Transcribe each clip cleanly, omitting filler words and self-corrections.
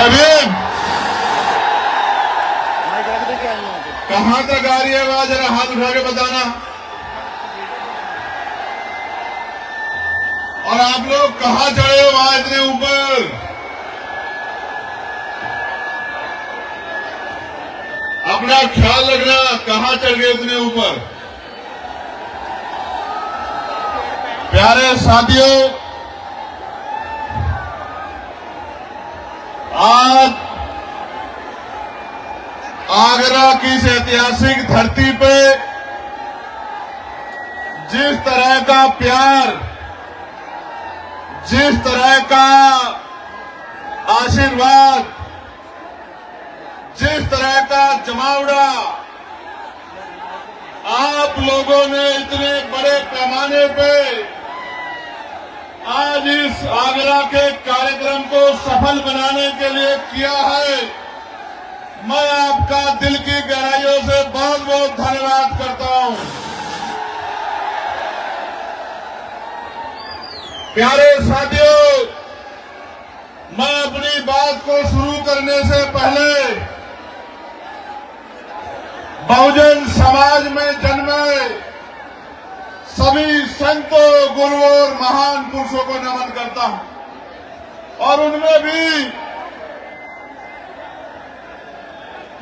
जय भीम। कहां तक आ रही है आवाज? जरा हाथ उठा के बताना। और आप लोग कहां चढ़े हो वहां इतने ऊपर? अपना ख्याल रखना, कहां चढ़ गए इतने ऊपर। प्यारे साथियों, आज आगरा की इस ऐतिहासिक धरती पे जिस तरह का प्यार, जिस तरह का आशीर्वाद, जिस तरह का जमावड़ा आप लोगों ने इतने बड़े पैमाने पे आज इस आगरा के कार्यक्रम को सफल बनाने के लिए किया है, मैं आपका दिल की गहराइयों से बहुत बहुत धन्यवाद करता हूं। प्यारे साथियों, मैं अपनी बात को शुरू करने से पहले बहुजन समाज में जन्मे सभी संतों, गुरुओं और महान पुरुषों को नमन करता हूं। और उनमें भी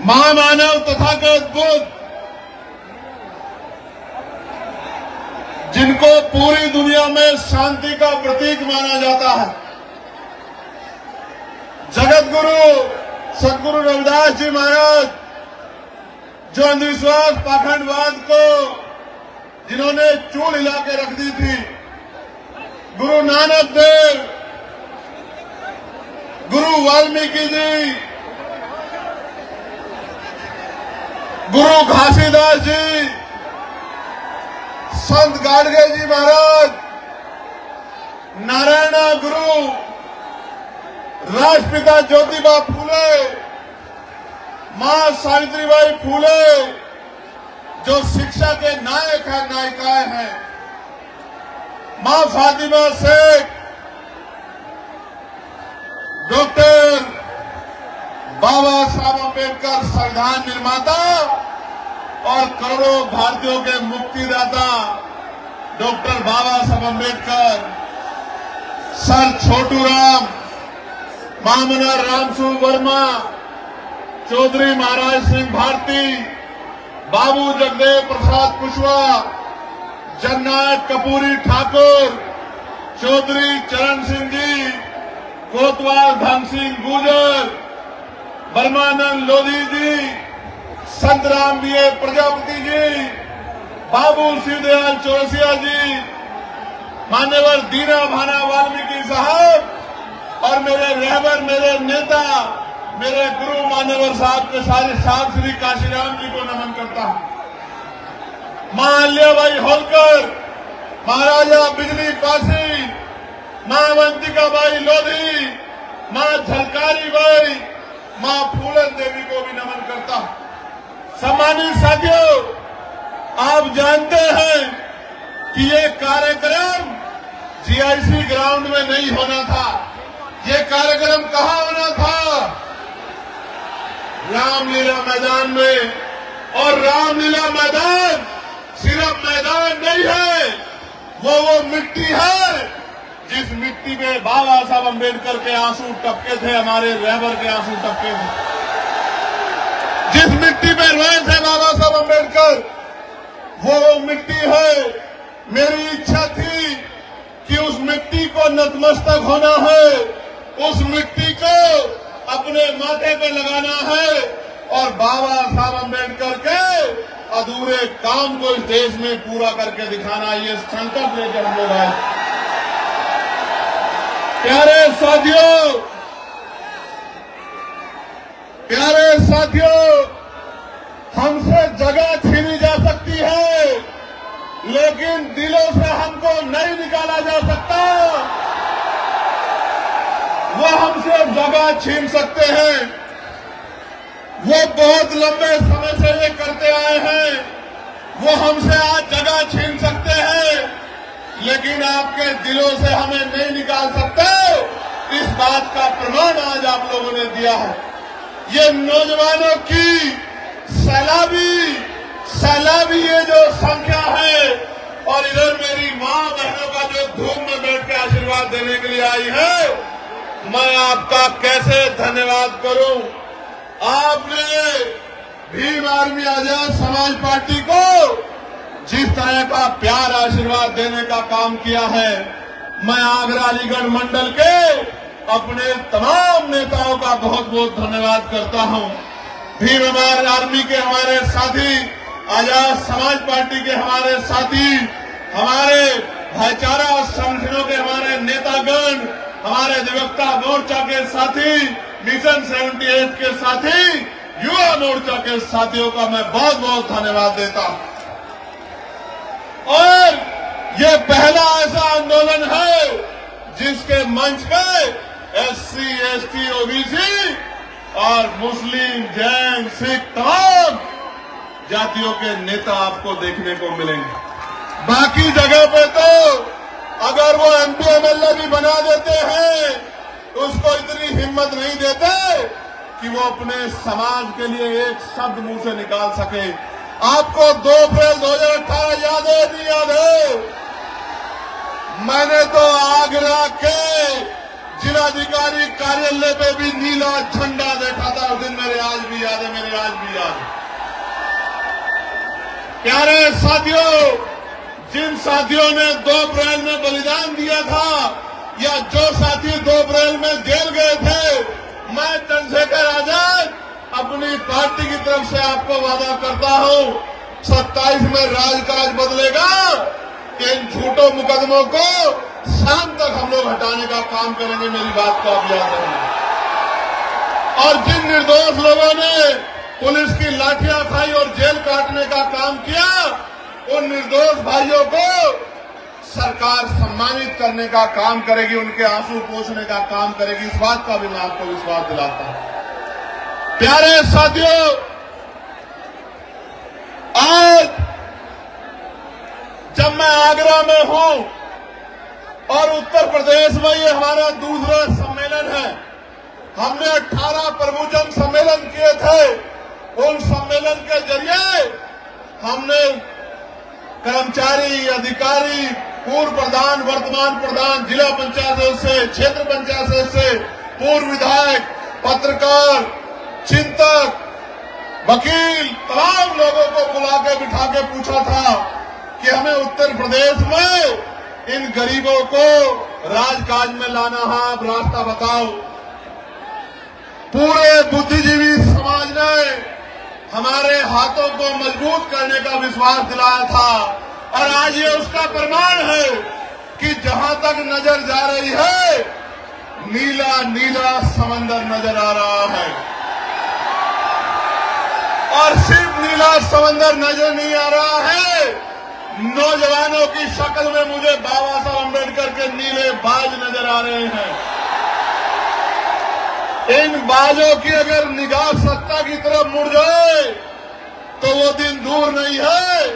महामानव तथागत बुद्ध, जिनको पूरी दुनिया में शांति का प्रतीक माना जाता है, जगत गुरु सदगुरु रविदास जी महाराज, जो अंधविश्वास पाखंडवाद को जिन्होंने चूल हिला के रख दी थी, गुरु नानक देव, गुरु वाल्मीकि जी, गुरु घासीदास जी, संत गाडगे जी महाराज, नारायणा गुरु, राष्ट्रपिता ज्योतिबा फूले, मां सावित्रीबाई फूले, जो शिक्षा के नायक हैं, नायिकाएं हैं, मां फातिमा शेख, डॉक्टर बाबा साहब अम्बेडकर संविधान निर्माता और करोड़ों भारतीयों के मुक्तिदाता डॉक्टर बाबा साहब अम्बेडकर, सर छोटू राम, मामना रामसु वर्मा, चौधरी महाराज सिंह भारती, बाबू जगदेव प्रसाद कुशवाहा, जननायक कपूरी ठाकुर, चौधरी चरण सिंह जी, कोतवाल धन सिंह गुर्जर, ब्रह्मानंद लोधी जी, संतराम बीए प्रजापति जी, बाबू शिवदयाल चौरसिया जी, मान्यवर दीना भाना वाल्मीकि साहब और मेरे रहबर, मेरे नेता, मेरे गुरु मान्यवर साहब के सारे साहब श्री काशीराम जी को नमन करता हूं। मां अल्लाबाई होलकर, महाराजा बिजली पासी, मां अवंतिकाबाई लोधी, मां झलकारी बाई, मां फूलन देवी को भी नमन करता हूं। सम्मानित साथियों, आप जानते हैं कि ये कार्यक्रम जीआईसी ग्राउंड में नहीं होना था। ये कार्यक्रम कहां होना था? रामलीला मैदान में। और रामलीला मैदान सिर्फ मैदान नहीं है, वो मिट्टी है जिस मिट्टी में बाबा साहब अम्बेडकर के आंसू टपके थे, हमारे रहबर के आंसू टपके थे। जिस मिट्टी में रोए थे बाबा साहब अम्बेडकर, वो मिट्टी है। मेरी इच्छा थी कि उस मिट्टी को नतमस्तक होना है, उस मिट्टी को अपने माथे पे लगाना है और बाबा साहब अम्बेडकर के अधूरे काम को इस देश में पूरा करके दिखाना, ये संकल्प लेकर हम लोग आए। प्यारे साथियों, प्यारे साथियों, हमसे जगह छीनी जा सकती है, लेकिन दिलों से हमको नहीं निकाला जा सकता। वो हमसे जगह छीन सकते हैं, वो बहुत लंबे समय से ये करते आए हैं, वो हमसे आज जगह छीन सकते हैं, लेकिन आपके दिलों से हमें नहीं निकाल सकते। इस बात का प्रमाण आज आप लोगों ने दिया है। ये नौजवानों की सैलाबी ये जो संख्या है, और इधर मेरी मां बहनों का जो धूम में बैठ के आशीर्वाद देने के लिए आई है, मैं आपका कैसे धन्यवाद करूं। आपने भीम आर्मी आजाद समाज पार्टी को जिस तरह का प्यार आशीर्वाद देने का काम किया है, मैं आगरा अलीगढ़ मंडल के अपने तमाम नेताओं का बहुत बहुत धन्यवाद करता हूं। भीम आर्मी के हमारे साथी, आजाद समाज पार्टी के हमारे साथी, हमारे भाईचारा संगठनों के हमारे नेतागण, हमारे अधिवक्ता मोर्चा के साथी, मिशन 78 के साथी, युवा मोर्चा के साथियों का मैं बहुत बहुत धन्यवाद देता हूं। और ये पहला ऐसा आंदोलन है जिसके मंच पे SC, ST, OBC और मुस्लिम, जैन, सिख तमाम जातियों के नेता आपको देखने को मिलेंगे। बाकी जगह पे तो अगर वो MP MLA भी बना देते हैं तो उसको इतनी हिम्मत नहीं देते कि वो अपने समाज के लिए एक शब्द मुंह से निकाल सके। आपको 2 अप्रैल 2018 याद है नहीं याद है? मैंने तो आगरा के जिलाधिकारी कार्यालय पे भी नीला झंडा देखा था उस दिन, मेरे आज भी याद है। प्यारे साथियों, जिन साथियों ने 2 अप्रैल में बलिदान दिया था, या जो साथी 2 अप्रैल में जेल गए थे, मैं चंद्रशेखर आजाद अपनी पार्टी की तरफ से आपको वादा करता हूं, 27 में राजकाज बदलेगा। इन झूठों मुकदमों को शाम तक हम लोग हटाने का काम करेंगे, मेरी बात को आप याद रखेंगे। और जिन निर्दोष लोगों ने पुलिस की लाठियां खाई और जेल काटने का काम किया, उन निर्दोष भाइयों को सरकार सम्मानित करने का काम करेगी, उनके आंसू पोंछने का काम करेगी। इस बात का भी मैं आपको विश्वास दिलाता हूं। प्यारे साथियों, आज जब मैं आगरा में हूं और उत्तर प्रदेश में ये हमारा दूसरा सम्मेलन है, हमने 18 प्रमुजन सम्मेलन किए थे। उन सम्मेलन के जरिए हमने कर्मचारी, अधिकारी, पूर्व प्रधान, वर्तमान प्रधान, जिला पंचायत सदस्य, क्षेत्र पंचायत सदस्य, पूर्व विधायक, पत्रकार, चिंतक, वकील, तमाम लोगों को बुला के बिठा के पूछा था कि हमें उत्तर प्रदेश में इन गरीबों को राजकाज में लाना है, आप रास्ता बताओ। पूरे बुद्धिजीवी समाज ने हमारे हाथों को मजबूत करने का विश्वास दिलाया था, और आज ये उसका प्रमाण है कि जहां तक नजर जा रही है, नीला नीला समंदर नजर आ रहा है। और सिर्फ नीला समंदर नजर नहीं आ रहा है, नौजवानों की शक्ल में मुझे बाबा साहब अम्बेडकर के नीले बाज नजर आ रहे हैं। इन बाजों की अगर निगाह सत्ता की तरफ मुड़ जाए तो वो दिन दूर नहीं है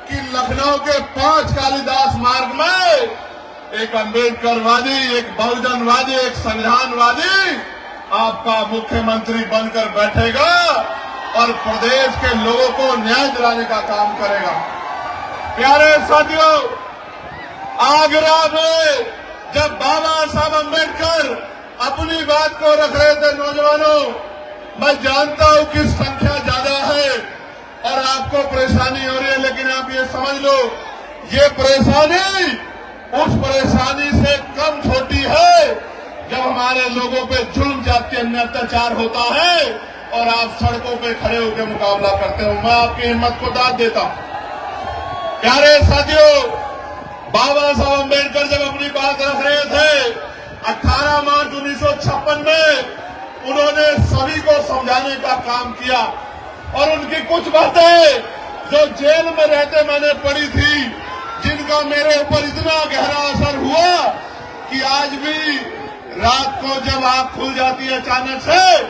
कि लखनऊ के 5 कालिदास मार्ग में एक अम्बेडकरवादी, एक बहुजनवादी, एक संविधानवादी आपका मुख्यमंत्री बनकर बैठेगा और प्रदेश के लोगों को न्याय दिलाने का काम करेगा। प्यारे साथियों, आगरा में जब बाबा साहब अम्बेडकर अपनी बात को रख रहे थे, नौजवानों, मैं जानता हूं कि संख्या ज्यादा है और आपको परेशानी हो रही है, लेकिन आप ये समझ लो, ये परेशानी उस परेशानी से कम छोटी है जब हमारे लोगों पे जुल्म, जाति, अन्य अत्याचार होता है और आप सड़कों पे खड़े होकर मुकाबला करते हो। मैं आपकी हिम्मत को दाद देता हूं। प्यारे साथियों, बाबा साहब अम्बेडकर जब अपनी बात रख रहे थे, 18 मार्च 1956 में उन्होंने सभी को समझाने का काम किया, और उनकी कुछ बातें जो जेल में रहते मैंने पढ़ी थी, जिनका मेरे ऊपर इतना गहरा असर हुआ कि आज भी रात को जब आंख खुल जाती है अचानक से,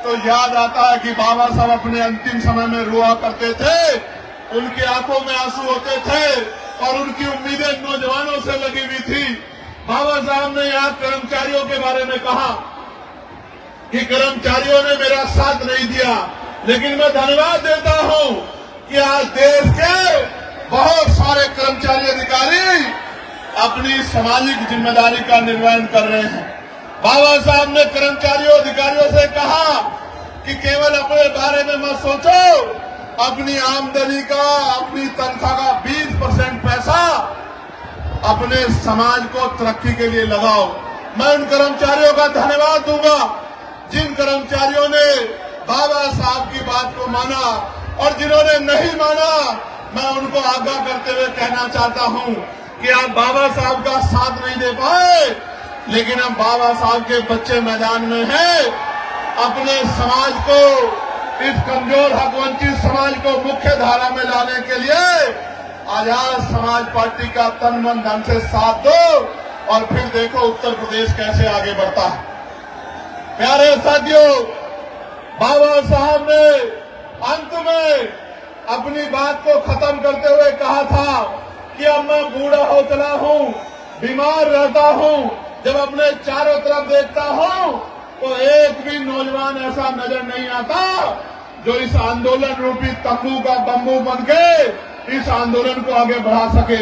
तो याद आता है कि बाबा साहब अपने अंतिम समय में रोआ करते थे, उनकी आंखों में आंसू होते थे और उनकी उम्मीदें नौजवानों से लगी हुई थी। बाबा साहब ने यहाँ कर्मचारियों के बारे में कहा कि कर्मचारियों ने मेरा साथ नहीं दिया, लेकिन मैं धन्यवाद देता हूं कि आज देश के बहुत सारे कर्मचारी अधिकारी अपनी सामाजिक जिम्मेदारी का निर्वहन कर रहे हैं। बाबा साहब ने कर्मचारियों अधिकारियों से कहा कि केवल अपने बारे में मत सोचो, अपनी आमदनी का, अपनी तनख्वाह का 20% पैसा अपने समाज को तरक्की के लिए लगाओ। मैं उन कर्मचारियों का धन्यवाद दूंगा जिन कर्मचारियों ने बाबा साहब की बात को माना, और जिन्होंने नहीं माना मैं उनको आगाह करते हुए कहना चाहता हूं कि आप बाबा साहब का साथ नहीं दे पाए, लेकिन अब बाबा साहब के बच्चे मैदान में हैं। अपने समाज को, इस कमजोर हक वंचित समाज को मुख्य धारा में लाने के लिए आजाद समाज पार्टी का तन मन धन से साथ दो, और फिर देखो उत्तर प्रदेश कैसे आगे बढ़ता है। प्यारे साथियों, बाबा साहब ने अंत में अपनी बात को खत्म करते हुए कहा था कि अब मैं बूढ़ा हो चला हूं, बीमार रहता हूं, जब अपने चारों तरफ देखता हूं तो एक भी नौजवान ऐसा नजर नहीं आता जो इस आंदोलन रूपी तंबू का बम्बू बनके इस आंदोलन को आगे बढ़ा सके।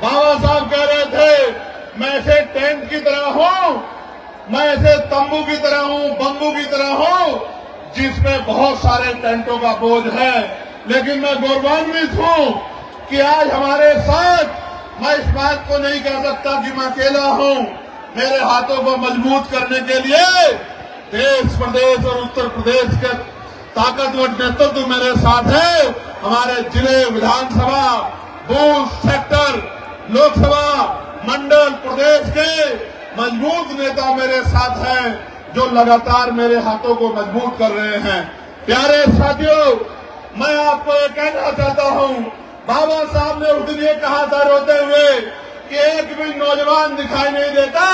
बाबा साहब कह रहे थे, मैं ऐसे टेंट की तरह हूं, मैं ऐसे तंबू की तरह हूं, बम्बू की तरह हूं, जिसमें बहुत सारे टेंटों का बोझ है, लेकिन मैं गौरवान्वित हूं कि आज हमारे साथ, मैं इस बात को नहीं कह सकता कि मैं अकेला हूं, मेरे हाथों को मजबूत करने के लिए देश, प्रदेश और उत्तर प्रदेश के ताकतवर नेतृत्व मेरे साथ है। हमारे जिले, विधानसभा, बूथ, सेक्टर, लोकसभा, मंडल, प्रदेश के मजबूत नेता मेरे साथ हैं जो लगातार मेरे हाथों को मजबूत कर रहे हैं। प्यारे साथियों, मैं आपको ये कहना चाहता हूं, बाबा साहब ने उस दिन ये कहा था रोते हुए कि एक भी नौजवान दिखाई नहीं देता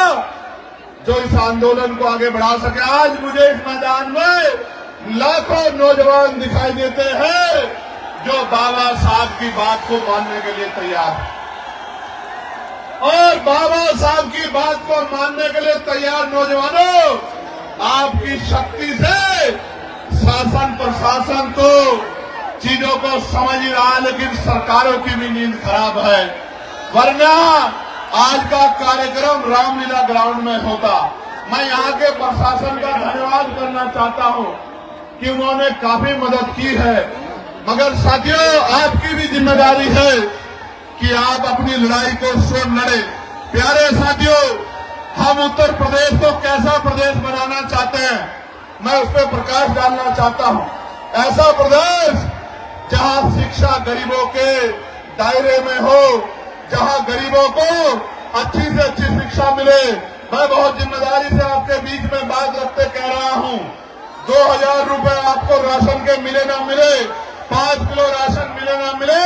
जो इस आंदोलन को आगे बढ़ा सके। आज मुझे इस मैदान में लाखों नौजवान दिखाई देते हैं जो बाबा साहब की बात को मानने के लिए तैयार है, और बाबा साहब की बात को मानने के लिए तैयार नौजवानों, आपकी शक्ति से शासन प्रशासन तो चीजों को समझ ही रहा, लेकिन सरकारों की भी नींद खराब है। वरना आज का कार्यक्रम रामलीला ग्राउंड में होता। मैं यहाँ के प्रशासन का धन्यवाद करना चाहता हूँ कि उन्होंने काफी मदद की है, मगर साथियों, आपकी भी जिम्मेदारी है कि आप अपनी लड़ाई को स्वयं लड़े। प्यारे साथियों, हम उत्तर प्रदेश को कैसा प्रदेश बनाना चाहते हैं, मैं उस पर प्रकाश डालना चाहता हूं। ऐसा प्रदेश जहां शिक्षा गरीबों के दायरे में हो, जहां गरीबों को अच्छी से अच्छी शिक्षा मिले। मैं बहुत जिम्मेदारी से आपके बीच में बात रखते कह रहा हूं, 2000 रुपए आपको राशन के मिले ना मिले, 5 किलो राशन मिले ना मिले,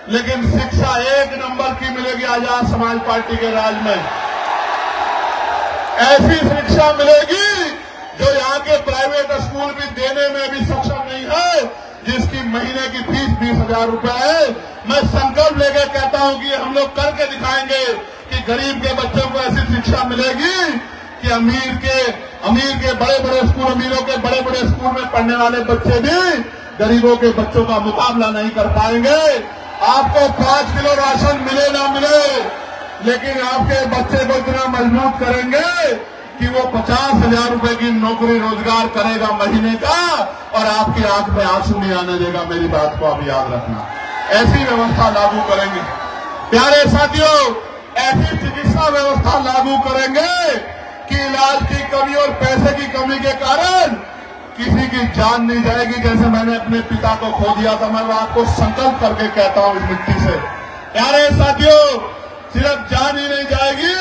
लेकिन शिक्षा 1 नंबर की मिलेगी आजाद समाज पार्टी के राज में। ऐसी शिक्षा मिलेगी जो यहाँ के प्राइवेट स्कूल भी देने में भी सक्षम नहीं है, जिसकी महीने की फीस 20,000 रुपए है। मैं संकल्प लेकर कहता हूं कि हम लोग करके दिखाएंगे कि गरीब के बच्चों को ऐसी शिक्षा मिलेगी कि अमीर के बड़े बड़े स्कूल, अमीरों के बड़े बड़े स्कूल में पढ़ने वाले बच्चे भी गरीबों के बच्चों का मुकाबला नहीं कर पाएंगे। आपको 5 किलो राशन मिले ना मिले, लेकिन आपके बच्चे को इतना मजबूत करेंगे कि वो 50,000 रुपए की नौकरी रोजगार करेगा महीने का, और आपकी आंख में आंसू नहीं आने देगा। मेरी बात को आप याद रखना, ऐसी व्यवस्था लागू करेंगे। प्यारे साथियों, ऐसी चिकित्सा व्यवस्था लागू करेंगे कि इलाज की कमी और पैसे की कमी के कारण किसी की जान नहीं जाएगी, जैसे मैंने अपने पिता को खो दिया था। मैं आपको संकल्प करके कहता हूं इस मिट्टी से। प्यारे साथियों, सिर्फ जान ही नहीं जाएगी,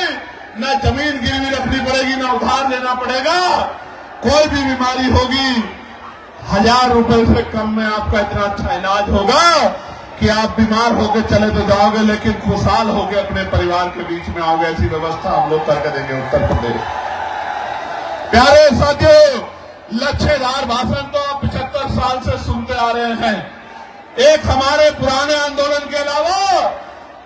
न जमीन गिरवी रखनी पड़ेगी, न उधार लेना पड़ेगा। कोई भी बीमारी होगी, 1000 रुपए से कम में आपका इतना अच्छा इलाज होगा कि आप बीमार होकर चले तो जाओगे, लेकिन खुशहाल होकर अपने परिवार के बीच में आओगे। ऐसी व्यवस्था हम लोग करके देंगे उत्तर प्रदेश। प्यारे साथियों, लच्छेदार भाषण तो आप 75 साल से सुनते आ रहे हैं। एक हमारे पुराने आंदोलन के अलावा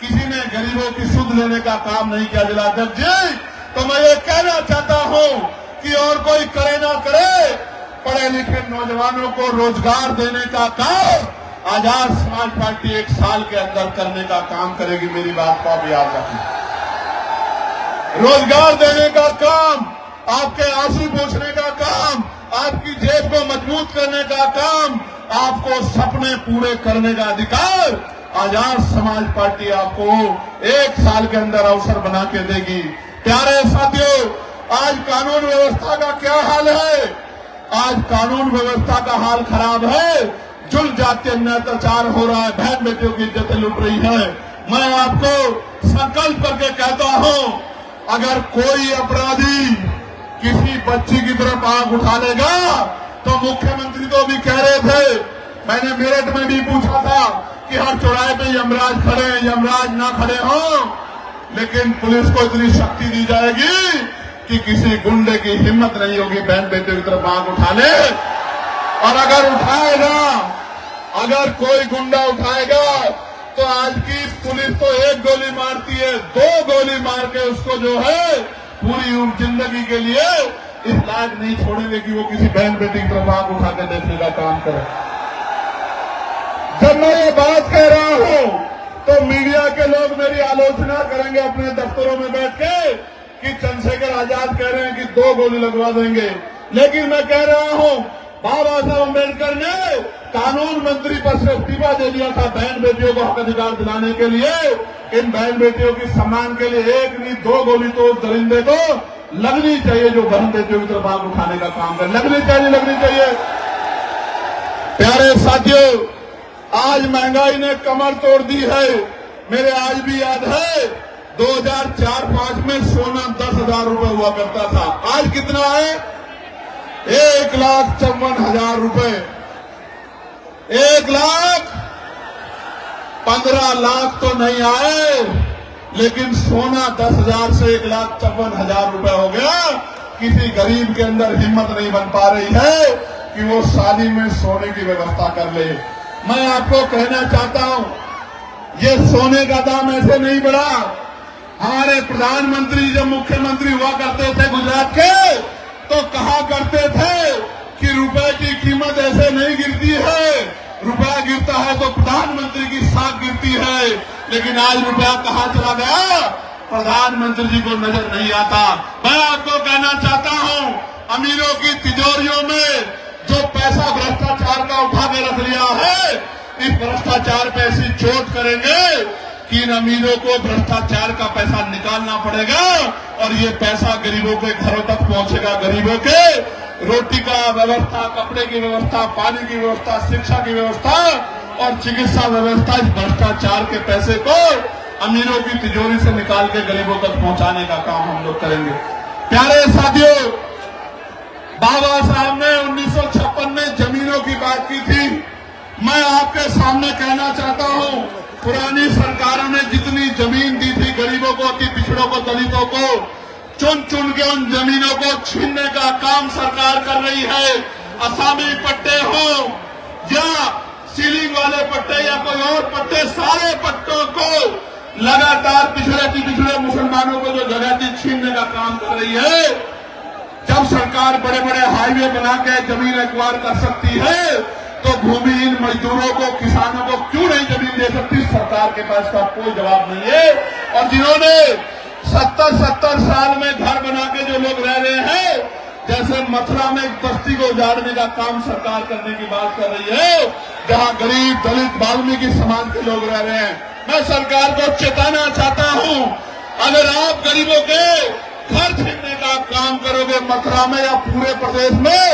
किसी ने गरीबों की सुध लेने का काम नहीं किया जिलाध्यक्ष जी। तो मैं ये कहना चाहता हूं कि और कोई करे ना करे, पढ़े लिखे नौजवानों को रोजगार देने का काम आजाद समाज पार्टी 1 साल के अंदर करने का काम करेगी। मेरी बात को आप याद रखें। रोजगार देने का काम, आपके आंसू पोंछने का काम, आपकी जेब को मजबूत करने का काम, आपको सपने पूरे करने का अधिकार आजाद समाज पार्टी आपको 1 साल के अंदर अवसर बना के देगी। प्यारे साथियों, आज कानून व्यवस्था का क्या हाल है? आज कानून व्यवस्था का हाल खराब है। जुल्म जाति अत्याचार हो रहा है, बहन बेटियों की इज्जतें लुट रही है। मैं आपको संकल्प करके कहता हूं, अगर कोई अपराधी किसी बच्ची की तरफ आंख उठा लेगा, तो मुख्यमंत्री तो भी कह रहे थे, मैंने मेरठ में भी पूछा था कि हर चौराहे पे यमराज खड़े हैं, यमराज ना खड़े हों, लेकिन पुलिस को इतनी शक्ति दी जाएगी कि किसी गुंडे की हिम्मत नहीं होगी बहन बेटियों की तरफ आंख उठा ले। और अगर उठाएगा, अगर कोई गुंडा उठाएगा, तो आज की पुलिस तो 1 गोली मारती है, 2 गोली मार के उसको जो है पूरी जिंदगी के लिए इस लायक नहीं छोड़ेंगे कि वो किसी बहन बेटी की तरफ आंख उठा के देखने का काम करे। जब मैं ये बात कह रहा हूं, तो मीडिया के लोग मेरी आलोचना करेंगे अपने दफ्तरों में बैठ के कि चंद्रशेखर आजाद कह रहे हैं कि 2 गोली लगवा देंगे। लेकिन मैं कह रहा हूं, बाबा साहब अम्बेडकर ने कानून मंत्री पद से इस्तीफा दे दिया था बहन बेटियों को हक अधिकार दिलाने के लिए। इन बहन बेटियों की सम्मान के लिए 1 नहीं 2 गोली तो उस दरिंदे को लगनी चाहिए जो बहन बेटियों की तरफ आंख उठाने का काम करे। लगनी चाहिए, लगनी चाहिए। प्यारे साथियों, आज महंगाई ने कमर तोड़ दी है। मेरे आज भी याद है 2004-5 में सोना 10,000 रुपए हुआ करता था। आज कितना है? 1,54,000 रुपए। 1,15 लाख तो नहीं आए, लेकिन सोना 10,000 से 1,54,000 रुपए हो गया। किसी गरीब के अंदर हिम्मत नहीं बन पा रही है कि वो शादी में सोने की व्यवस्था कर ले। मैं आपको कहना चाहता हूं, ये सोने का दाम ऐसे नहीं बढ़ा। हमारे प्रधानमंत्री जब मुख्यमंत्री हुआ करते थे गुजरात के, तो कहा करते थे कि रुपए की कीमत ऐसे नहीं गिरती है, रुपया गिरता है तो प्रधानमंत्री की साख गिरती है। लेकिन आज रुपया कहां चला गया, प्रधानमंत्री जी को नजर नहीं आता। मैं आपको कहना चाहता हूं, अमीरों की तिजोरियों में जो पैसा भ्रष्टाचार का उठा के रख लिया है, इस भ्रष्टाचार पे ऐसी चोट करेंगे कि इन अमीरों को भ्रष्टाचार का पैसा निकालना पड़ेगा और ये पैसा गरीबों के घरों तक पहुंचेगा। गरीबों के रोटी का व्यवस्था, कपड़े की व्यवस्था, पानी की व्यवस्था, शिक्षा की व्यवस्था और चिकित्सा व्यवस्था, इस भ्रष्टाचार के पैसे को अमीरों की तिजोरी से निकाल के गरीबों तक पहुंचाने का काम हम लोग करेंगे। प्यारे साथियों, बाबा साहब ने 1956 में जमीनों की बात की थी। मैं आपके सामने कहना चाहता हूं, पुरानी सरकारों ने जितनी जमीन दी थी गरीबों को, अति पिछड़ों को, दलितों को, चुन चुन के उन जमीनों को छीनने का काम सरकार कर रही है। असामी पट्टे हो या सीलिंग वाले पट्टे या कोई और पट्टे, सारे पट्टों को लगातार पिछड़े मुसलमानों को जो जगह थी छीनने का काम कर रही है। जब सरकार बड़े बड़े हाईवे बना के जमीन एक्वायर कर सकती है, तो भूमिहीन मजदूरों को, किसानों को क्यों नहीं जमीन दे सकती? सरकार के पास का कोई जवाब नहीं है। और जिन्होंने 70 साल में घर बना के जो लोग रह रहे हैं, जैसे मथुरा में एक बस्ती को उजाड़ने का काम सरकार करने की बात कर रही है, जहां गरीब, दलित, वाल्मीकि समाज के लोग रह रहे हैं। मैं सरकार को चेताना चाहता हूं, अगर आप गरीबों के घर छीनने का काम करोगे मथुरा में या पूरे प्रदेश में,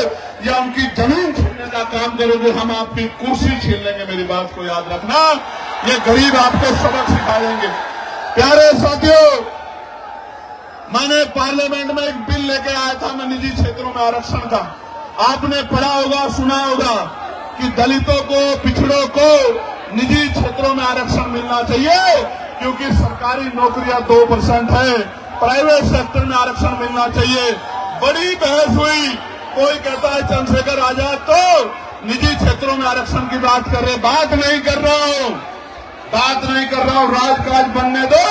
या उनकी जमीन छीनने का काम करोगे, हम आपकी कुर्सी छीन लेंगे। मेरी बात को याद रखना, ये गरीब आपको सबक सिखाएंगे। प्यारे साथियों, मैंने पार्लियामेंट में एक बिल लेके आया था, मैं निजी क्षेत्रों में आरक्षण का। आपने पढ़ा होगा, सुना होगा कि दलितों को, पिछड़ों को निजी क्षेत्रों में आरक्षण मिलना चाहिए, क्योंकि सरकारी नौकरियां 2% है, प्राइवेट सेक्टर में आरक्षण मिलना चाहिए। बड़ी बहस हुई, कोई कहता है चंद्रशेखर आजाद तो निजी क्षेत्रों में आरक्षण की बात कर रहे। बात नहीं कर रहा हूं, बात नहीं कर रहा हूं राजकाज बनने दो।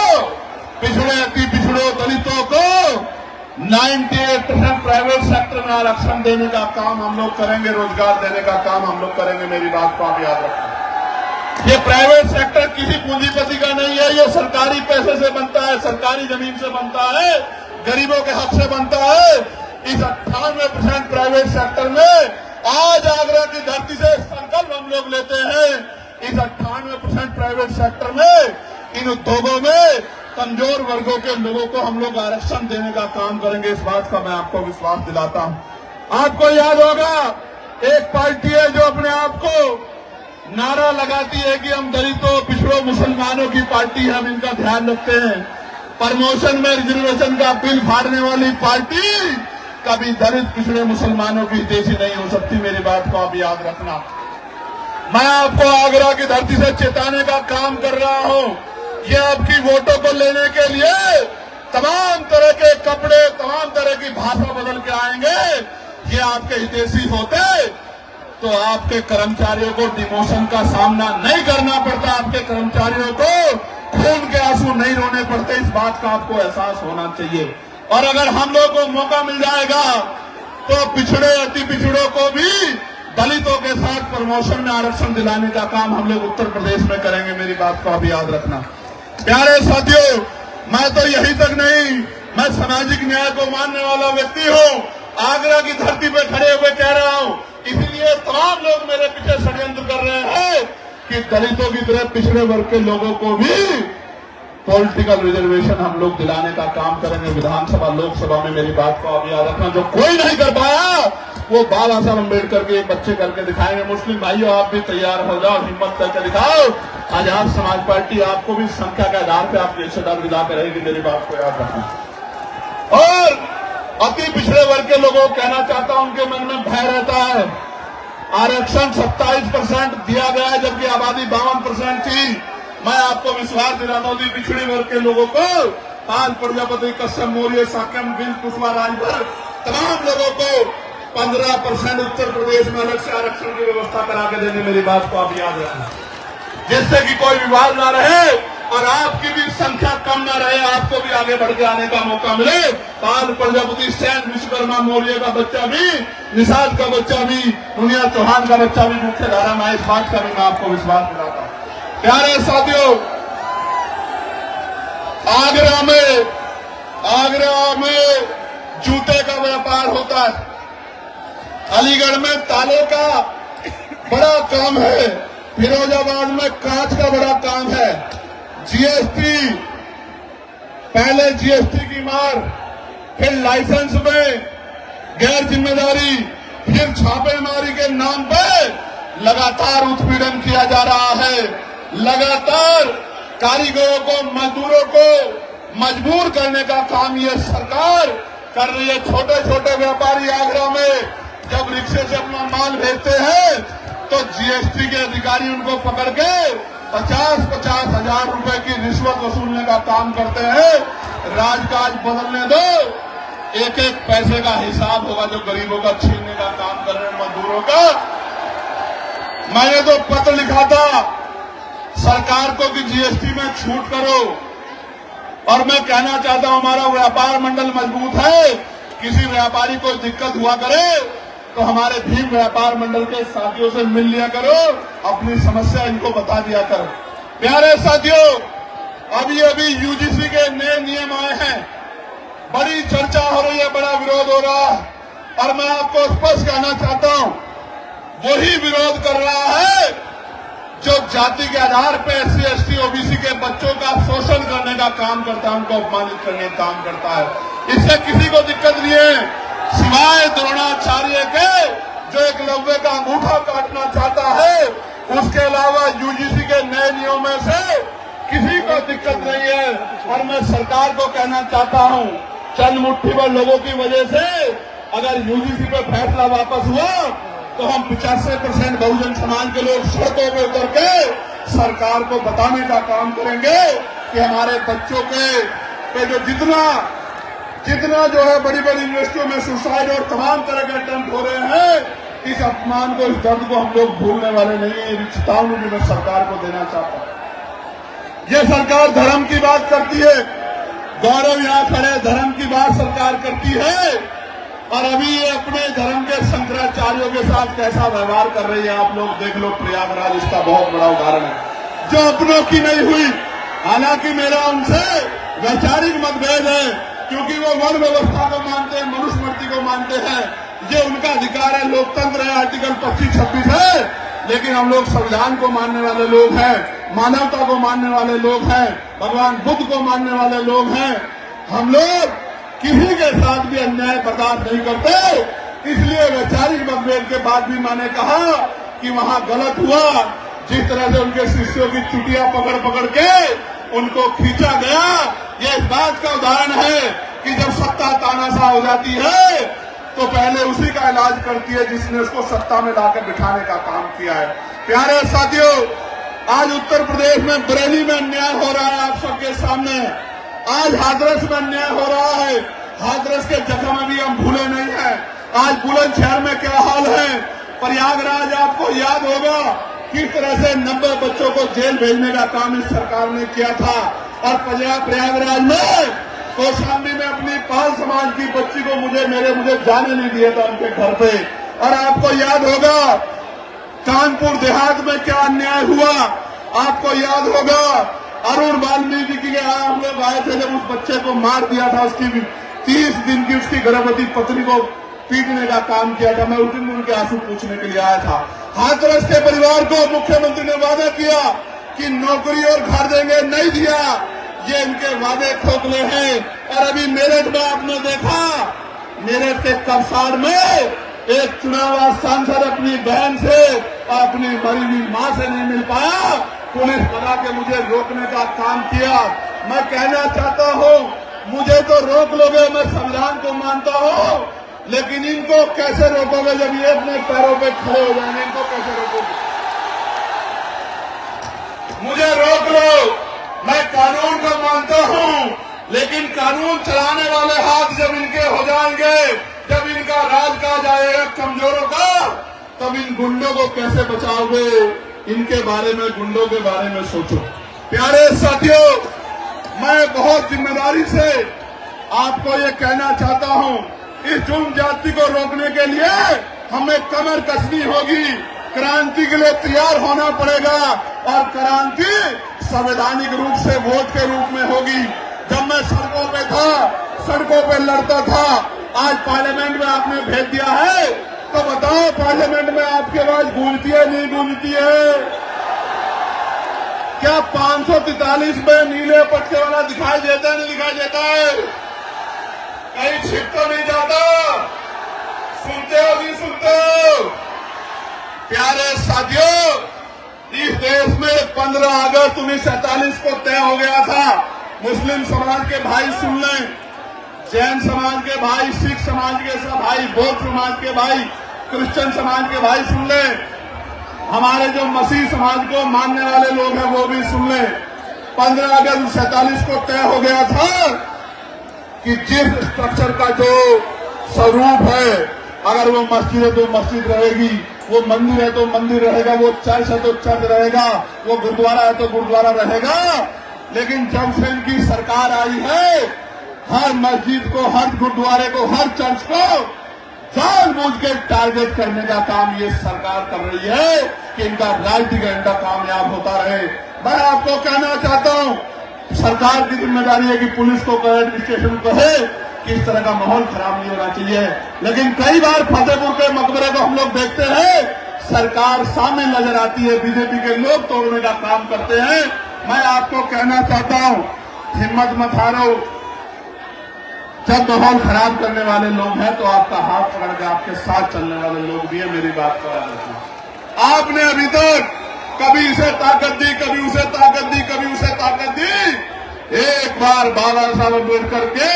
पिछड़े अति पिछड़ों दलितों को 98% प्राइवेट सेक्टर में आरक्षण देने का काम हम लोग करेंगे, रोजगार देने का काम हम लोग करेंगे। मेरी बात को आप याद रखना। ये प्राइवेट सेक्टर किसी पूंजीपति का नहीं है, ये सरकारी पैसे से बनता है, सरकारी जमीन से बनता है, गरीबों के हक से बनता है। इस 98% प्राइवेट सेक्टर में आज आगरा की धरती से संकल्प हम लोग लेते हैं, इस 98% प्राइवेट सेक्टर में इन उद्योगों में कमजोर वर्गों के लोगों को हम लोग आरक्षण देने का काम करेंगे। इस बात का मैं आपको विश्वास दिलाता हूं। आपको याद होगा एक पार्टी है जो अपने आप को नारा लगाती है कि हम दलितों पिछड़ों मुसलमानों की पार्टी है, हम इनका ध्यान रखते हैं। प्रमोशन में रिजर्वेशन का बिल फाड़ने वाली पार्टी कभी दलित पिछड़े मुसलमानों की हितैषी नहीं हो सकती। मेरी बात को आप याद रखना। मैं आपको आगरा की धरती से चेताने का काम कर रहा हूं। ये आपकी वोटों को लेने के लिए तमाम तरह के कपड़े, तमाम तरह की भाषा बदल के आएंगे। ये आपके हितैषी होते तो आपके कर्मचारियों को डिमोशन का सामना नहीं करना पड़ता, आपके कर्मचारियों को खून के आंसू नहीं रोने पड़ते। इस बात का आपको एहसास होना चाहिए। और अगर हम लोगों को मौका मिल जाएगा तो पिछड़े अति पिछड़ों को भी दलितों के साथ प्रमोशन में आरक्षण दिलाने का काम हम लोग उत्तर प्रदेश में करेंगे। मेरी बात को आप याद रखना। प्यारे साथियों, मैं तो यही तक नहीं, मैं सामाजिक न्याय को मानने वाला व्यक्ति हूं। आगरा की धरती पे खड़े हुए कह रहा हूं, इसलिए तमाम लोग मेरे पीछे षड्यंत्र कर रहे हैं कि दलितों की तरह पिछड़े वर्ग के लोगों को भी पॉलिटिकल रिजर्वेशन हम लोग दिलाने का काम करेंगे विधानसभा लोकसभा में। मेरी बात को आप याद रखना। जो कोई नहीं कर पाया वो बाबा साहब अम्बेडकर के बच्चे करके दिखाएंगे। मुस्लिम भाइयों, आप भी तैयार हो जाओ, हिम्मत करके दिखाओ। आजाद समाज पार्टी आपको भी संख्या के आधार पर आपकी हिस्सेदार दिला कर रहेगी। मेरी बात को याद रखना। और अति पिछड़े वर्ग के लोगों को कहना चाहता हूं, उनके मन में भय रहता है। आरक्षण 27% दिया गया है जबकि आबादी 52% थी। मैं आपको विश्वास दिलाता हूं, पिछड़े वर्ग के लोगों को पाल प्रजापति, कश्यप मौर्य, साक्यम, बिल, कुशवाहा, राजभर तमाम लोगों को 15% उत्तर प्रदेश में अलग से आरक्षण की व्यवस्था करा के देने। मेरी बात को आप याद रखना, जिससे कि कोई विवाद ना रहे और आपकी भी संख्या कम ना रहे, आपको भी आगे बढ़ के आने का मौका मिले। पाल प्रजापति, सैन विश्वकर्मा मौर्य का बच्चा भी, निषाद का बच्चा भी, दुनिया चौहान का बच्चा भी मुख्य धारा में। इस बात का भी मैं आपको विश्वास दिलाता हूं। प्यारे साथियों, आगरा में जूते का व्यापार होता है, अलीगढ़ में तालों का बड़ा काम है, फिरोजाबाद में कांच का बड़ा काम है। जीएसटी, पहले जीएसटी की मार, फिर लाइसेंस में गैर जिम्मेदारी, फिर छापेमारी के नाम पर लगातार उत्पीड़न किया जा रहा है। लगातार कारीगरों को, मजदूरों को मजबूर करने का काम ये सरकार कर रही है। छोटे छोटे व्यापारी आगरा में जब रिक्शे से अपना माल भेजते हैं तो जीएसटी के अधिकारी उनको पकड़ के 50-50 हजार रुपए की रिश्वत वसूलने का काम करते हैं। राजकाज बदलने दो, एक एक पैसे का हिसाब होगा जो गरीबों का छीनने का काम कर रहे हैं, मजदूरों का। मैंने तो पत्र लिखा था सरकार को कि जीएसटी में छूट करो, और मैं कहना चाहता हूं हमारा व्यापार मंडल मजबूत है। किसी व्यापारी को दिक्कत हुआ करे तो हमारे भीम व्यापार मंडल के साथियों से मिल लिया करो, अपनी समस्या इनको बता दिया करो। प्यारे साथियों, अभी यूजीसी के नए नियम आए हैं, बड़ी चर्चा हो रही है, बड़ा विरोध हो रहा है, और मैं आपको स्पष्ट कहना चाहता हूं वही विरोध कर रहा है जो जाति के आधार पर एससी, एसटी, ओबीसी के बच्चों का शोषण करने का काम करता है, उनको अपमानित करने का काम करता है। इससे किसी को दिक्कत नहीं है सिवाय द्रोणाचार्य के, जो एकलव्य का अंगूठा काटना चाहता है। उसके अलावा यूजीसी के नए नियमों में से किसी को दिक्कत नहीं है। और मैं सरकार को कहना चाहता हूं, चंद मुट्ठी भर लोगों की वजह से अगर यूजीसी पे फैसला वापस हुआ तो हम 85% बहुजन समाज के लोग सड़कों पे उतर के सरकार को बताने का काम करेंगे कि हमारे बच्चों के जो जितना जो है बड़ी बड़ी यूनिवर्सिटियों में सुसाइड और तमाम तरह के अटेम्प्ट हो रहे हैं, इस अपमान को, इस दर्द को हम लोग भूलने वाले नहीं है। ये चेतावनी भी मैं सरकार को देना चाहता हूं। ये सरकार धर्म की बात करती है। गौरव यहाँ खड़े धर्म की बात सरकार करती है, और अभी ये अपने धर्म के शंकराचार्यों के साथ कैसा व्यवहार कर रही है आप लोग देख लो। प्रयागराज इसका बहुत बड़ा उदाहरण है, जो अपनों की नहीं हुई। हालांकि मेरा उनसे वैचारिक मतभेद है, क्योंकि वो वर्ण व्यवस्था को मानते हैं, मनुस्मृति को मानते हैं, ये उनका अधिकार है, लोकतंत्र है, आर्टिकल 25-26 है। लेकिन हम लोग संविधान को मानने वाले लोग हैं, मानवता को मानने वाले लोग हैं, भगवान बुद्ध को मानने वाले लोग हैं। हम लोग किसी के साथ भी अन्याय बर्दाश्त नहीं करते। इसलिए वैचारिक मतभेद के बाद भी मैंने कहा कि वहां गलत हुआ। जिस तरह से उनके शिष्यों की चुटिया पकड़ पकड़ के उनको खींचा गया, ये इस बात का उदाहरण है कि जब सत्ता तानाशाह हो जाती है तो पहले उसी का इलाज करती है जिसने उसको सत्ता में लाकर बिठाने का काम किया है। प्यारे साथियों, आज उत्तर प्रदेश में बरेली में अन्याय हो रहा है आप सबके सामने। आज हाथरस में अन्याय हो रहा है। हाथरस के जख्म अभी हम भूले नहीं हैं। आज बुलंदशहर में क्या हाल है। प्रयागराज आपको याद होगा किस तरह से 90 बच्चों को जेल भेजने का काम इस सरकार ने किया था। और प्रयागराज में कौशाम्बी में अपनी पाल समाज की बच्ची को मुझे जाने नहीं दिया था उनके घर पे। और आपको याद होगा कानपुर देहात में क्या अन्याय हुआ। आपको याद होगा अरुण वाल्मीकि के यहाँ हम लोग आए थे जब उस बच्चे को मार दिया था, उसकी 30 दिन की उसकी गर्भवती पत्नी को पीटने का काम किया था। मैं उस दिन उनके आंसू पूछने के लिए आया था। हाथरस के परिवार को मुख्यमंत्री ने वादा किया कि नौकरी और घर देंगे, नहीं दिया। ये इनके वादे खोखले हैं। और अभी मेरठ में आपने देखा, मेरठ के कबसार में एक चुनाव सांसद अपनी बहन से और अपनी मरी हुई मां से नहीं मिल पाया, पुलिस बना के मुझे रोकने का काम किया। मैं कहना चाहता हूं, मुझे तो रोक लोगे, मैं संविधान को मानता हूं, लेकिन इनको कैसे रोकोगे जब ये अपने पैरों पे खड़े हो जाएंगे। इनको कैसे रोकोगे? मुझे रोक लो, मैं कानून को मानता हूं, लेकिन कानून चलाने वाले हाथ जब इनके हो जाएंगे, जब इनका राज कहा जाएगा कमजोरों का, तब इन गुंडों को कैसे बचाओगे? इनके बारे में, गुंडों के बारे में सोचो। प्यारे साथियों, मैं बहुत जिम्मेदारी से आपको ये कहना चाहता हूं, इस जुर्म जाति को रोकने के लिए हमें कमर कसनी होगी, क्रांति के लिए तैयार होना पड़ेगा। और क्रांति संवैधानिक रूप से वोट के रूप में होगी। जब मैं सड़कों पे था, सड़कों पे लड़ता था, आज पार्लियामेंट में आपने भेज दिया है, तो बताओ पार्लियामेंट में आपकी आवाज गूंजती है नहीं गूंजती है? क्या 543 में नीले पट्टे वाला दिखाई देता है नहीं दिखाई देता है? कहीं छिप तो नहीं जाता? सुनते हो नहीं सुनते हो? प्यारे साथियों, इस देश में 15 अगस्त 1947 को तय हो गया था। मुस्लिम समाज के भाई सुन लें, जैन समाज के भाई, सिख समाज के भाई, बौद्ध समाज के भाई, क्रिश्चियन समाज के भाई सुन लें, हमारे जो मसीह समाज को मानने वाले लोग हैं वो भी सुन लें। 15 अगस्त 1947 को तय हो गया था कि जिस स्ट्रक्चर का जो स्वरूप है, अगर वो मस्जिद है तो मस्जिद रहेगी, वो मंदिर है तो मंदिर रहेगा, वो चर्च है तो चर्च रहेगा, वो गुरुद्वारा है तो गुरुद्वारा रहेगा। लेकिन जब से इनकी सरकार आई है, हर मस्जिद को, हर गुरुद्वारे को, हर चर्च को जानबूझ के टारगेट करने का काम ये सरकार कर रही है कि इनका राजनीतिक एजेंडा कामयाब होता रहे। मैं आपको कहना चाहता हूं, सरकार की जिम्मेदारी है कि पुलिस को कहे, एडमिनिस्ट्रेशन को कहे कि इस तरह का माहौल खराब नहीं होना चाहिए। लेकिन कई बार फतेहपुर के मकबरे को हम लोग देखते हैं, सरकार शामिल नजर आती है, बीजेपी के लोग तोड़ने का काम करते हैं। मैं आपको कहना चाहता हूं, हिम्मत मत हारो। जब माहौल खराब करने वाले लोग हैं तो आपका हाथ पकड़ के आपके साथ चलने वाले लोग भी है। मेरी बात को याद रखना। आपने अभी तक कभी इसे ताकत दी, कभी उसे ताकत दी, कभी उसे ताकत दी। एक बार बाबा साहब अम्बेडकर के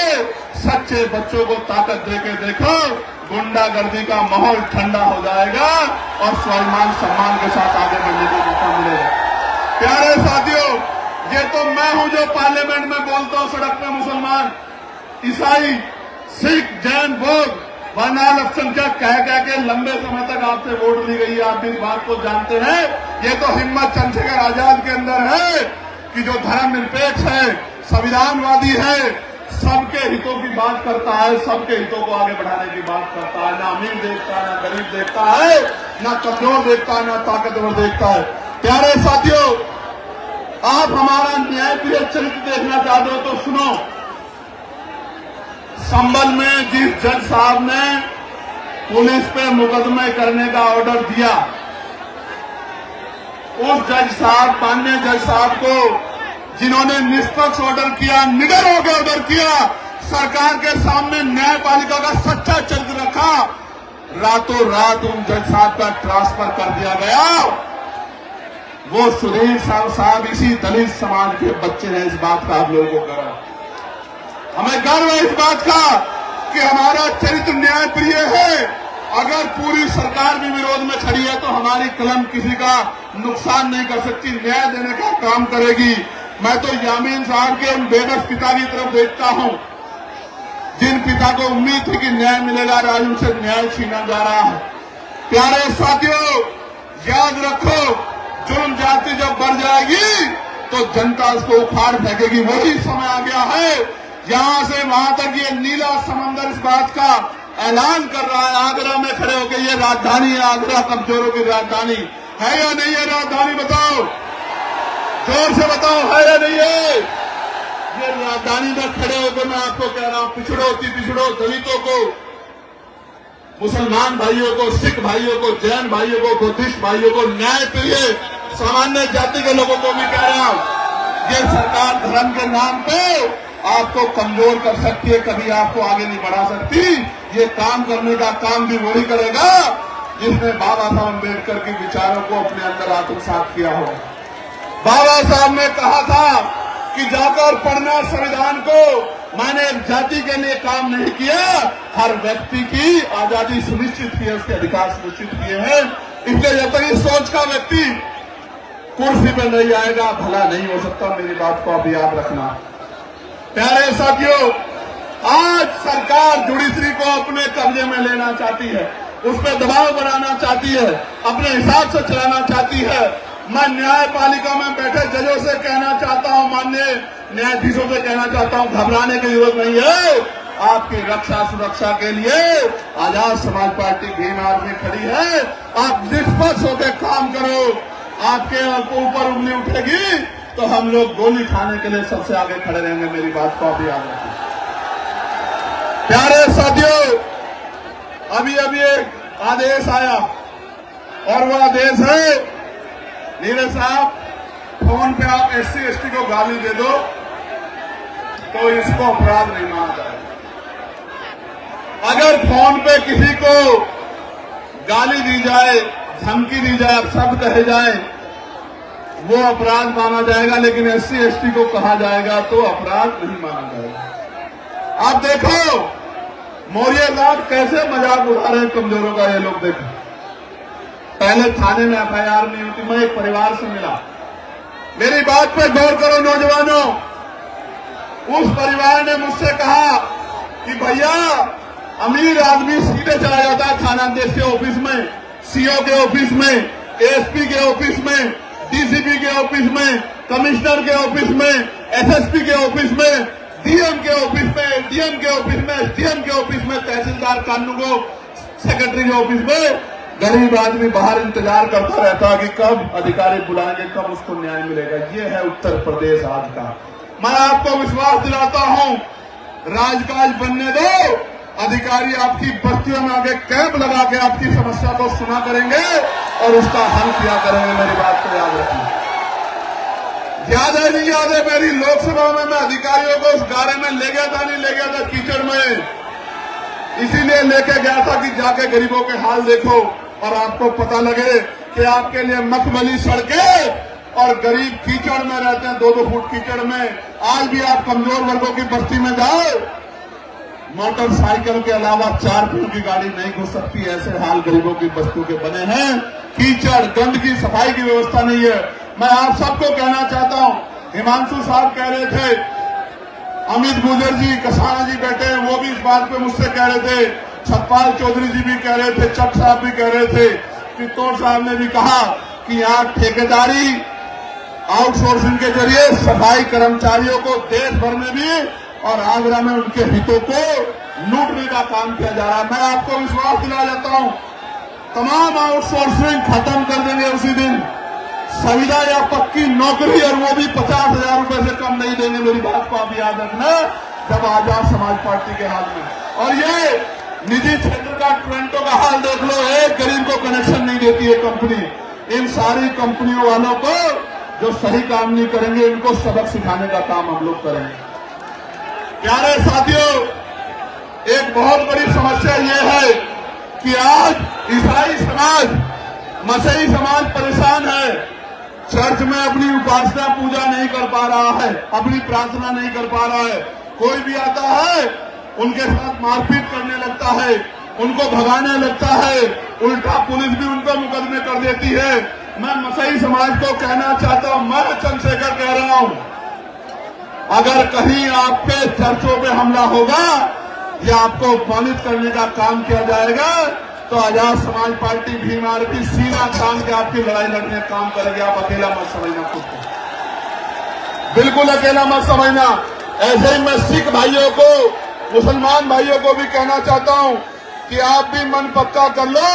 सच्चे बच्चों को ताकत देके देखो, गुंडागर्दी का माहौल ठंडा हो जाएगा और स्वाभिमान सम्मान के साथ आगे बढ़ने का मौका मिलेगा। प्यारे साथियों, ये तो मैं हूं जो पार्लियामेंट में बोलता हूं, सड़क पे मुसलमान, ईसाई, सिख, जैन, बौद्ध, वरना अल्पसंख्यक कह के लंबे समय तक आपसे वोट ली गई है। आप इस बात को जानते हैं। ये तो हिम्मत चंद्रशेखर आजाद के अंदर है कि जो धर्मनिरपेक्ष है, संविधानवादी है, सबके हितों की बात करता है, सबके हितों को आगे बढ़ाने की बात करता है। ना अमीर देखता है, ना गरीब देखता है, ना कमजोर देखता है, ना ताकतवर देखता है। प्यारे साथियों, आप हमारा न्यायप्रिय चरित्र देखना चाहते हो तो सुनो। संभल में जिस जज साहब ने पुलिस पे मुकदमे करने का ऑर्डर दिया, उस जज साहब, माननीय जज साहब को, जिन्होंने निष्पक्ष ऑर्डर किया, निडर होकर ऑर्डर किया, सरकार के सामने न्यायपालिका का सच्चा चरित्र रखा, रातों रात उन जज साहब का ट्रांसफर कर दिया गया। वो सुधीर साहब इसी दलित समाज के बच्चे हैं। इस बात का आप लोगों को गर्व, हमें गर्व है इस बात का कि हमारा चरित्र न्यायप्रिय है। अगर पूरी सरकार भी विरोध में खड़ी है तो हमारी कलम किसी का नुकसान नहीं कर सकती, न्याय देने का काम करेगी। मैं तो यामीन साहब के उन बेबस पिता की तरफ देखता हूं, जिन पिता को उम्मीद थी कि न्याय मिलेगा, आज उनसे न्याय छीना जा रहा है। प्यारे साथियों, याद रखो, जुर्म जाति जब बढ़ जाएगी तो जनता उसको उखाड़ फेंकेगी। वही समय आ गया है। यहां से वहां तक ये नीला समंदर इस बात का ऐलान कर रहा है, आगरा में खड़े होकर, ये राजधानी है, आगरा कमजोरों की राजधानी है या नहीं है? राजधानी बताओ, जोर से बताओ, है या नहीं है? ये राजधानी में खड़े होकर मैं आपको कह रहा हूं, पिछड़ो की पिछड़ो, दलितों को, मुसलमान भाइयों को, सिख भाइयों को, जैन भाइयों को, बुद्धिस्ट भाइयों को, न्याय प्रिय सामान्य जाति के लोगों को भी कह रहा हूं, ये सरकार धर्म के नाम पे आपको कमजोर कर सकती है, कभी आपको आगे नहीं बढ़ा सकती। ये काम करने का काम भी वही करेगा जिसने बाबा साहब अम्बेडकर के विचारों को अपने अंदर आत्मसात किया हो। बाबा साहब ने कहा था कि जाकर पढ़ना संविधान को, मैंने एक जाति के लिए काम नहीं किया, हर व्यक्ति की आजादी सुनिश्चित की है, उसके अधिकार सुनिश्चित किए हैं। इसलिए जब तक इस सोच का व्यक्ति कुर्सी पर नहीं आएगा, भला नहीं हो सकता। मेरी बात को आप याद रखना। प्यारे साथियों, आज सरकार जुडिशरी को अपने कब्जे में लेना चाहती है, उस पर दबाव बनाना चाहती है, अपने हिसाब से चलाना चाहती है। मैं न्यायपालिका में बैठे जजों से कहना चाहता हूं, माननीय न्यायाधीशों से कहना चाहता हूं, घबराने की जरूरत नहीं है। आपकी रक्षा सुरक्षा के लिए आजाद समाज पार्टी भीम आर्मी खड़ी है। आप निष्पक्ष होकर काम करो। आपके ऊपर उंगली उठेगी तो हम लोग गोली खाने के लिए सबसे आगे खड़े रहेंगे। मेरी बात को आप याद रखिए। प्यारे साथियों, अभी एक आदेश आया और वो आदेश है, नीरज साहब, फोन पे आप SC ST को गाली दे दो तो इसको अपराध नहीं माना जाएगा। अगर फोन पे किसी को गाली दी जाए, धमकी दी जाए, शब्द कहे जाए, वो अपराध माना जाएगा, लेकिन SC ST को कहा जाएगा तो अपराध नहीं माना जाएगा। आप देखो मौर्य लाल कैसे मजाक उड़ा रहे हैं कमजोरों का। ये लोग देखो, पहले थाने में FIR नहीं होती। मैं एक परिवार से मिला, मेरी बात पे गौर करो नौजवानों। उस परिवार ने मुझसे कहा कि भैया, अमीर आदमी सीधे चला जाता है थानाध्यक्ष के ऑफिस में, CO के ऑफिस में, ASP के ऑफिस में, DCP के ऑफिस में, कमिश्नर के ऑफिस में, SSP के ऑफिस में, DM के ऑफिस में, DM के ऑफिस में, SDM के ऑफिस में, तहसीलदार कानूनगो सेक्रेटरी के ऑफिस में। गरीब आदमी बाहर इंतजार करता रहता है कि कब अधिकारी बुलाएंगे, कब उसको न्याय मिलेगा। ये है उत्तर प्रदेश आज का। मैं आपको विश्वास दिलाता हूं, राजकाज बनने दो, अधिकारी आपकी बस्तियों में आगे कैंप लगा के आपकी समस्या को सुना करेंगे और उसका हल किया करेंगे। मेरी बात को याद रखिए। याद है नहीं याद है, मेरी लोकसभा में मैं अधिकारियों को उस गारे में ले गया था, नहीं ले गया था, कीचड़ में, इसीलिए लेके गया था कि जाके गरीबों के हाल देखो और आपको पता लगे कि आपके लिए मखमली सड़कें और गरीब कीचड़ में रहते हैं, 2-2 फुट कीचड़ में। आज भी आप कमजोर वर्गों की बस्ती में जाओ, मोटरसाइकिल के अलावा 4 पहियों की गाड़ी नहीं घुस सकती। ऐसे हाल गरीबों की बस्तियों के बने हैं। कीचड़, गंदगी, सफाई की व्यवस्था नहीं है। मैं आप सबको कहना चाहता हूं, हिमांशु साहब कह रहे थे, अमित गुजर जी, कसाना जी बैठे हैं, वो भी इस बात पे मुझसे कह रहे थे, छतपाल चौधरी जी भी कह रहे थे, चक साहब भी कह रहे थे, चित्तौड़ साहब ने भी कहा कि यहाँ ठेकेदारी आउटसोर्सिंग के जरिए सफाई कर्मचारियों को देश भर में भी और आगरा में उनके हितों को लूटने का काम किया जा रहा है। मैं आपको विश्वास दिला जाता हूं, तमाम आउटसोर्सिंग खत्म कर देंगे उसी दिन। संविदा या पक्की नौकरी, और वो भी 50,000 रुपए से कम नहीं देंगे। मेरी बात को आप याद रखना, जब आजाद समाज पार्टी के हाथ में। और ये निजी क्षेत्र का टोरंटो का हाल देख लो, एक गरीब को कनेक्शन नहीं देती है कंपनी। इन सारी कंपनियों वालों को जो सही काम नहीं करेंगे, इनको सबक सिखाने का काम हम लोग करेंगे। प्यारे साथियों, एक बहुत बड़ी समस्या ये है कि आज ईसाई समाज, मसीही समाज परेशान है। चर्च में अपनी उपासना पूजा नहीं कर पा रहा है, अपनी प्रार्थना नहीं कर पा रहा है। कोई भी आता है, उनके साथ मारपीट करने लगता है, उनको भगाने लगता है, उल्टा पुलिस भी उन पर मुकदमे कर देती है। मैं मसीही समाज को कहना चाहता हूं, मैं चंद्रशेखर कह रहा हूं, अगर कहीं आपके चर्चों पे हमला होगा या आपको अपमानित करने का काम किया जाएगा, तो आजाद समाज पार्टी भीम आरती सीना तान के आपकी लड़ाई लड़ने का काम करेगी। आप अकेला मत समझना खुद को, बिल्कुल अकेला मत समझना। ऐसे ही मैं सिख भाइयों को, मुसलमान भाइयों को भी कहना चाहता हूं कि आप भी मन पक्का कर लो,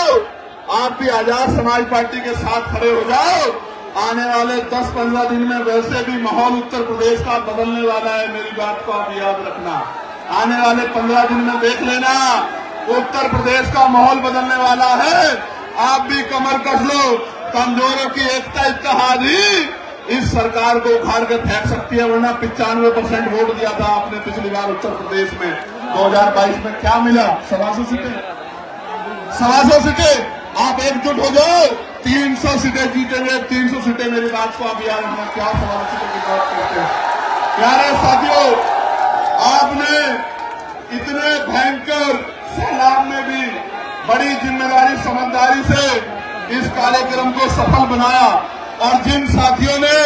आप भी आजाद समाज पार्टी के साथ खड़े हो जाओ। आने वाले 10-15 दिन में वैसे भी माहौल उत्तर प्रदेश का बदलने वाला है। मेरी बात को आप याद रखना, आने वाले 15 दिन में देख लेना, उत्तर प्रदेश का माहौल बदलने वाला है। आप भी कमर कस लो, कमजोरों की एकता इत्तेहाद ही इस सरकार को उखाड़ के फेंक सकती है। वरना 95% वोट दिया था आपने पिछली बार उत्तर प्रदेश में। 2022 में क्या मिला? 125 सीटें, 125 सीटें। आप एकजुट हो जाओ, 300 सीटें जीतेंगे, 300 सीटें। मेरी बात को आप याद रखना, क्या 125 सीटों की बात करते हैं। प्यारे साथियों, आपने इतने भयंकर सैलाब में भी बड़ी जिम्मेदारी समझदारी से इस कार्यक्रम को सफल बनाया, और जिन साथियों ने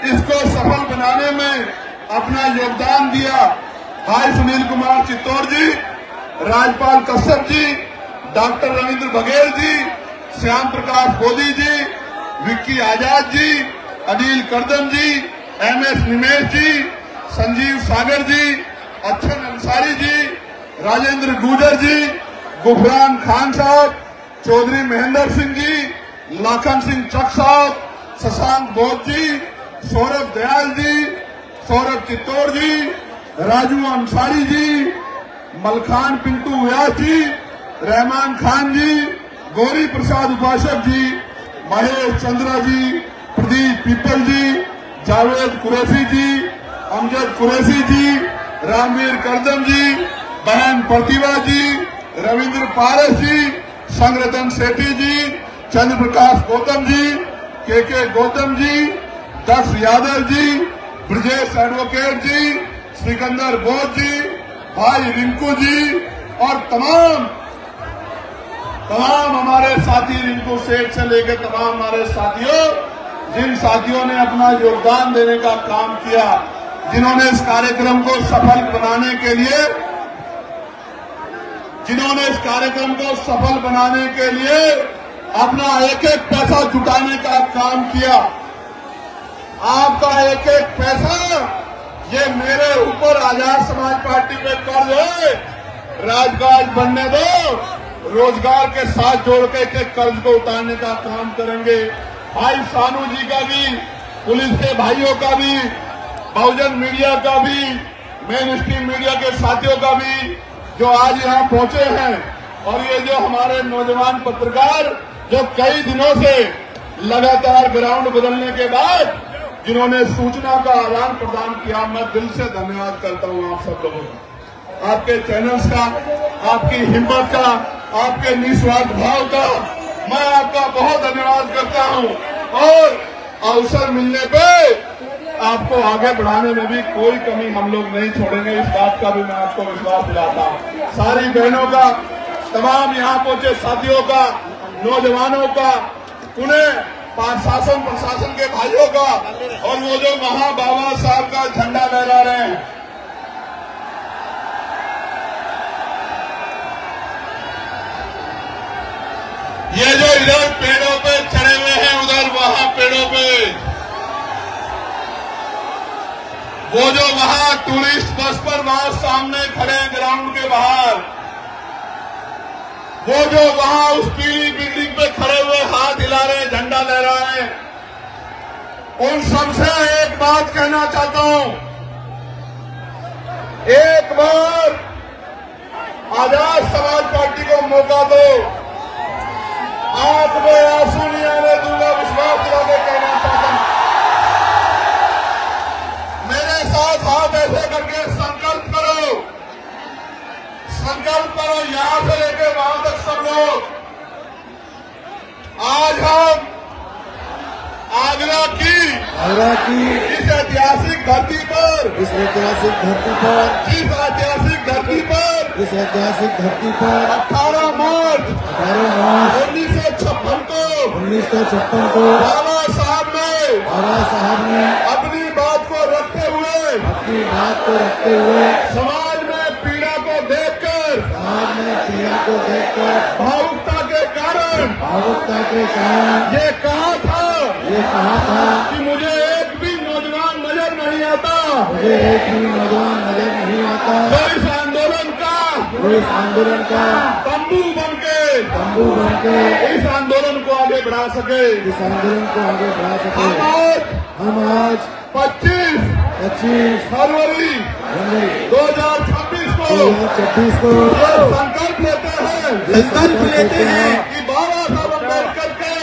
इसको सफल बनाने में अपना योगदान दिया, भाई सुनील कुमार चित्तौड़ जी, राजपाल कश्यप जी, डॉक्टर रविंद्र बघेल जी, श्याम प्रकाश बोधी जी, विक्की आजाद जी, अनिल करदम जी, MS निमेश जी, संजीव सागर जी, अच्छन अंसारी जी, राजेंद्र गुजर जी, गुफरान खान साहब, चौधरी महेंद्र सिंह जी, लाखन सिंह चक साहब, शशांक बोध जी, सौरभ दयाल जी, सौरभ चित्तौड़ जी, राजू अंसारी जी, मलखान पिंटू व्यास जी, रहमान खान जी, गौरी प्रसाद उपासक जी, महेश चंद्रा जी, प्रदीप पीपल जी, जावेद कुरैशी जी, अमजद कुरैशी जी, रामवीर करदम जी, बहन प्रतिभा जी, रविंद्र पारस जी, संगरतन सेठी जी, चंद्र प्रकाश गौतम जी, के गौतम जी, दक्ष यादव जी, ब्रजेश एडवोकेट जी, सिकंदर बोध जी, भाई रिंकू जी, और तमाम हमारे साथी, रिंकू सेठ से लेकर तमाम हमारे साथियों, जिन साथियों ने अपना योगदान देने का काम किया, जिन्होंने इस कार्यक्रम को सफल बनाने के लिए, अपना एक एक पैसा जुटाने का काम किया। आपका एक एक पैसा, ये मेरे ऊपर आजाद समाज पार्टी पे कर्ज है। राजकाज बनने दो, रोजगार के साथ जोड़ के एक कर्ज को उतारने का काम करेंगे। भाई सानू जी का भी, पुलिस के भाइयों का भी, बहुजन मीडिया का भी, मेन स्ट्रीम मीडिया के साथियों का भी, जो आज यहाँ पहुंचे हैं, और ये जो हमारे नौजवान पत्रकार जो कई दिनों से लगातार ग्राउंड बदलने के बाद जिन्होंने सूचना का आदान प्रदान किया, मैं दिल से धन्यवाद करता हूं आप सब लोगों का, आपके चैनल्स का, आपकी हिम्मत का, आपके निस्वार्थ भाव का मैं आपका बहुत धन्यवाद करता हूं। और अवसर मिलने पे आपको आगे बढ़ाने में भी कोई कमी हम लोग नहीं छोड़ेंगे, इस बात का भी मैं आपको विश्वास दिलाता हूं। सारी बहनों का, तमाम यहाँ पहुंचे साथियों का, नौजवानों का, उन्हें शासन प्रशासन के भाइयों का, और वो जो बाबा साहब का झंडा लहरा रहे हैं, ये जो इधर पेड़ों पे चढ़े हुए हैं, उधर वहां पेड़ों पे वो जो वहां टूरिस्ट बस पर वहां सामने खड़े ग्राउंड के बाहर, वो जो वहां उस पीली बिल्डिंग पे खड़े हुए हाथ हिला रहे, झंडा लहरा रहे, उन सबसे एक बात कहना चाहता हूं, एक बार आजाद समाज पार्टी को मौका दो। आंख में आंसू नहीं आने दूंगा, विश्वास दिलाके कहना चाहता हूं। मेरे साथ हाथ ऐसे करके संकल्प करो, संकल्प करो, यहां से लेके वहां तक सब लोग। आज हम आगरा की इस ऐतिहासिक धरती पर, इस ऐतिहासिक धरती पर, इस ऐतिहासिक धरती पर, इस ऐतिहासिक धरती पर 18 मार्च 1956 को बाबा साहब ने अपनी बात को रखते हुए समाज में पीड़ा को देखकर, भावुकता के कारण ये कहा था कि मुझे एक भी नौजवान नजर नहीं आता, जो इस आंदोलन का तंबू बन के इस आंदोलन को आगे बढ़ा सके। हम आज 25 फरवरी 2026 को संकल्प लेते हैं कि बाबा साहब अम्बेडकर के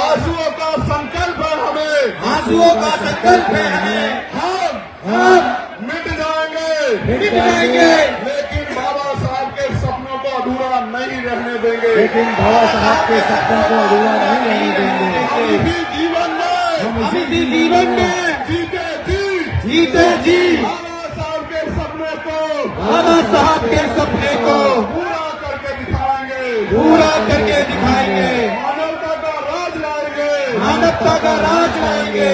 आंसुओं का संकल्प है हमें, हम मिट जाएंगे, लेकिन बाबा साहब के सपनों को अधूरा नहीं रहने देंगे। इसी जीवन में जीते जी बाबा साहब के सपने को पूरा करके दिखाएंगे। मानवता का राज लाएंगे,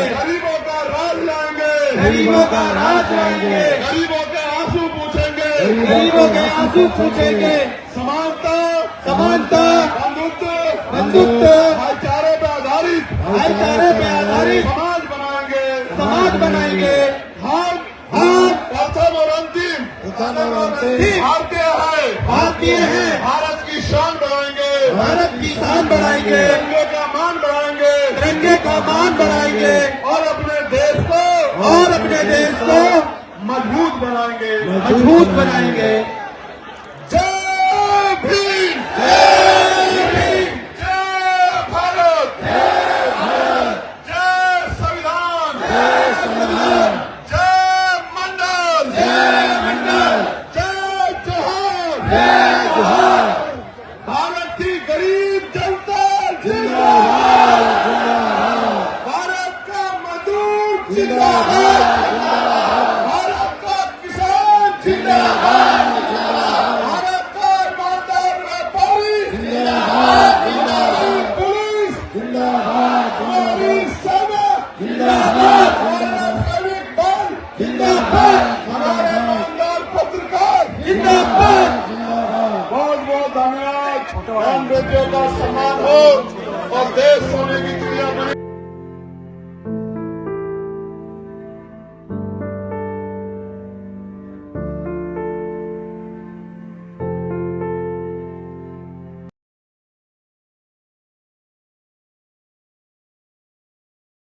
गरीबों का राज लाएंगे, गरीबों के आंसू पूछेंगे, समानता, बंधुत्व, भाईचारे पे आधारित समाज बनाएंगे। हम प्रथम और अंतिम भारतीय हैं, भारत की शान बढ़ाएंगे, तिरंगे का मान बढ़ाएंगे और अपने देश को मजबूत बनाएंगे।